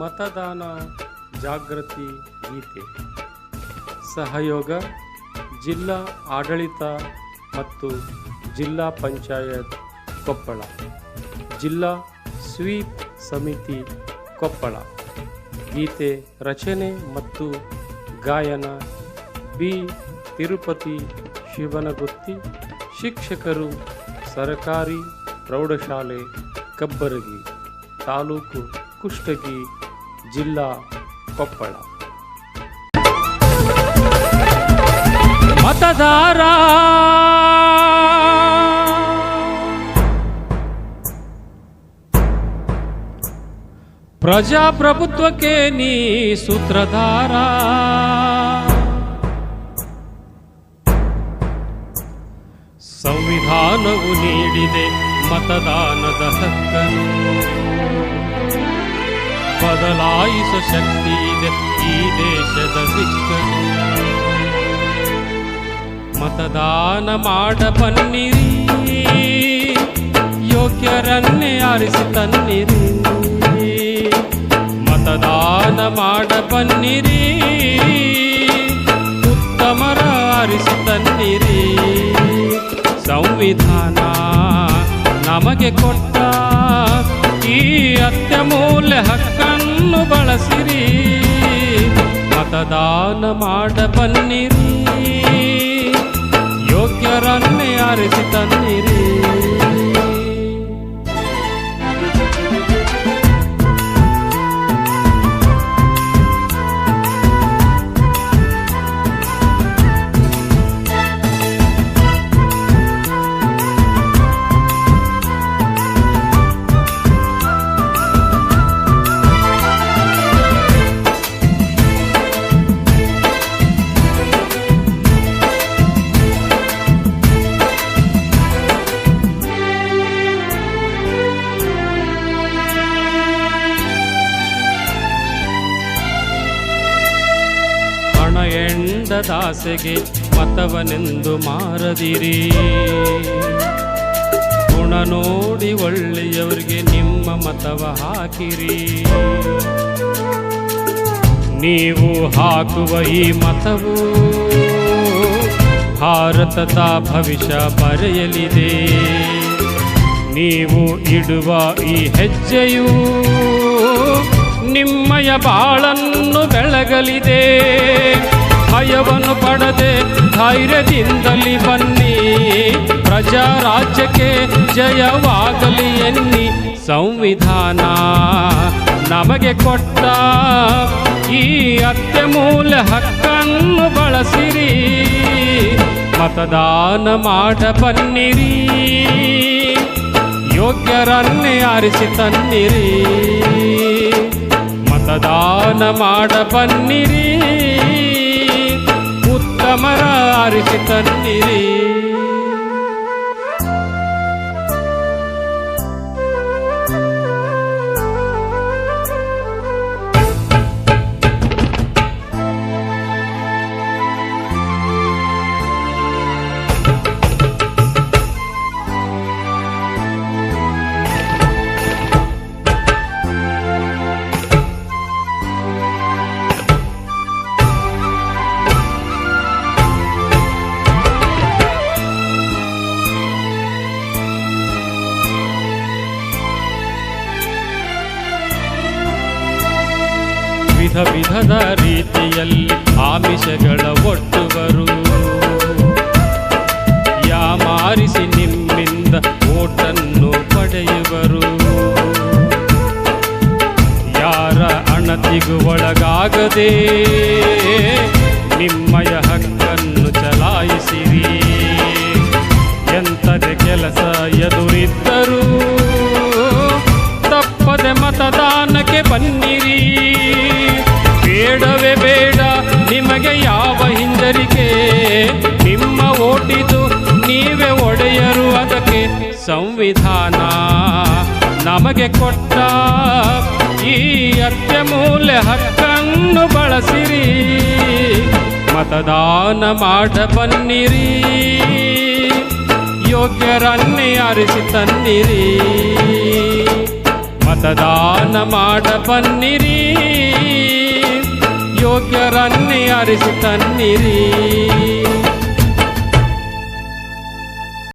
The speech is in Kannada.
ಮತದಾನ ಜಾಗೃತಿ ಗೀತೆ. ಸಹಯೋಗ ಜಿಲ್ಲಾ ಆಡಳಿತ ಮತ್ತು ಜಿಲ್ಲಾ ಪಂಚಾಯತ್ ಕೊಪ್ಪಳ, ಜಿಲ್ಲಾ ಸ್ವೀಪ್ ಸಮಿತಿ ಕೊಪ್ಪಳ. ಗೀತೆ ರಚನೆ ಮತ್ತು ಗಾಯನ ಬಿ ತಿರುಪತಿ ಶಿವನಗುತ್ತಿ. ಶಿಕ್ಷಕರು ಸರಕಾರಿ ಪ್ರೌಢಶಾಲೆ ಕಬ್ಬರಗಿ, ತಾಲೂಕು ಕುಷ್ಟಗಿ, ಜಿಲ್ಲಾ ಕೊಪ್ಪಳ. ಮತದಾರ ಪ್ರಜಾಪ್ರಭುತ್ವಕ್ಕೆ ನೀ ಸೂತ್ರಧಾರ. ಸಂವಿಧಾನವು ನೀಡಿದೆ ಮತದಾನದ ಹಕ್ಕನ್ನು, ಬದಲಾಯಿಸೋ ಶಕ್ತಿ ಇದೆ ಈ ದೇಶದ ದಿಕ್ಕನ್ನು. ಮತದಾನ ಮಾಡ ಬನ್ನಿರಿ, ಯೋಗ್ಯರನ್ನೇ ಆರಿಸಿ ತನ್ನಿರಿ. ಮತದಾನ ಮಾಡ ಬನ್ನಿರಿ, ಉತ್ತಮರ ಆರಿಸಿ ತನ್ನಿರಿ. ಸಂವಿಧಾನ ನಮಗೆ ಕೊಟ್ಟ ಈ ಅತ್ಯಮೂಲ್ಯ ಹಕ್ಕನ್ನು ಬಳಸಿರಿ. ಮತದಾನ ಮಾಡ ಬನ್ನಿರಿ, ಯೋಗ್ಯರನ್ನೇ ಆರಿಸಿ ತನ್ನಿರಿ. ಎಂಡದಾಸೆಗೆ ಮತವನೆಂದು ಮಾರದಿರಿ, ಗುಣ ನೋಡಿ ಒಳ್ಳೆಯವರಿಗೆ ನಿಮ್ಮ ಮತವ ಹಾಕಿರಿ. ನೀವು ಹಾಕುವ ಈ ಮತವು ಭಾರತದ ಭವಿಷ್ಯ ಬರೆಯಲಿದೆ. ನೀವು ಇಡುವ ಈ ಹೆಜ್ಜೆಯು ನಿಮ್ಮಯ ಬಾಳನ್ನು ಬೆಳಗಲಿದೆ. ಭಯವನ್ನು ಪಡದೆ ಧೈರ್ಯದಿಂದಲೇ ಬನ್ನಿ, ಪ್ರಜಾರಾಜ್ಯಕ್ಕೆ ಜಯವಾಗಲಿ ಎನ್ನಿ. ಸಂವಿಧಾನ ನಮಗೆ ಕೊಟ್ಟ ಈ ಅತ್ಯಮೂಲ್ಯ ಹಕ್ಕನ್ನು ಬಳಸಿರಿ. ಮತದಾನ ಮಾಡ ಬನ್ನಿರಿ, ಯೋಗ್ಯರನ್ನೇ ಆರಿಸಿ ತನ್ನಿರಿ. ಮತದಾನ ಮಾಡ ಬನ್ನಿರಿ, ಉತ್ತಮರ ಆರಿಸಿ ತನ್ನಿರಿ. ವಿಧ ವಿಧದ ರೀತಿಯಲ್ಲಿ ಆಮಿಷಗಳ ಒಟ್ಟುವರು, ಯಾಮಾರಿಸಿ ನಿಮ್ಮಿಂದ ಓಟನ್ನು ಪಡೆಯುವರು. ಯಾರ ಅಣತಿಗೂ ಒಳಗಾಗದೆ ನಿಮ್ಮಯ ಹಕ್ಕನ್ನು ಚಲಾಯಿಸಿರಿ. ಎಂಥದೇ ಕೆಲಸ ಎದುರಿದ್ದರೂ ತಪ್ಪದೆ ಮತದಾನಕ್ಕೆ ಬನ್ನಿರಿ. ಬೇಡವೇ ಬೇಡ ನಿಮಗೆ ಯಾವ ಹಿಂಜರಿಕೆ, ನಿಮ್ಮ ಓಟಿದು ನೀವೇ ಒಡೆಯರು ಅದಕ್ಕೆ. ಸಂವಿಧಾನ ನಮಗೆ ಕೊಟ್ಟ ಈ ಅತ್ಯಮೂಲ್ಯ ಹಕ್ಕನ್ನು ಬಳಸಿರಿ. ಮತದಾನ ಮಾಡ ಬನ್ನಿರಿ, ಯೋಗ್ಯರನ್ನೇ ಆರಿಸಿ ತನ್ನಿರಿ. ಮತದಾನ ಮಾಡ ಬನ್ನಿರಿ, ಯೋಗ್ಯರನ್ನೇ ಅರಿಸಿ ತನ್ನಿರಿ.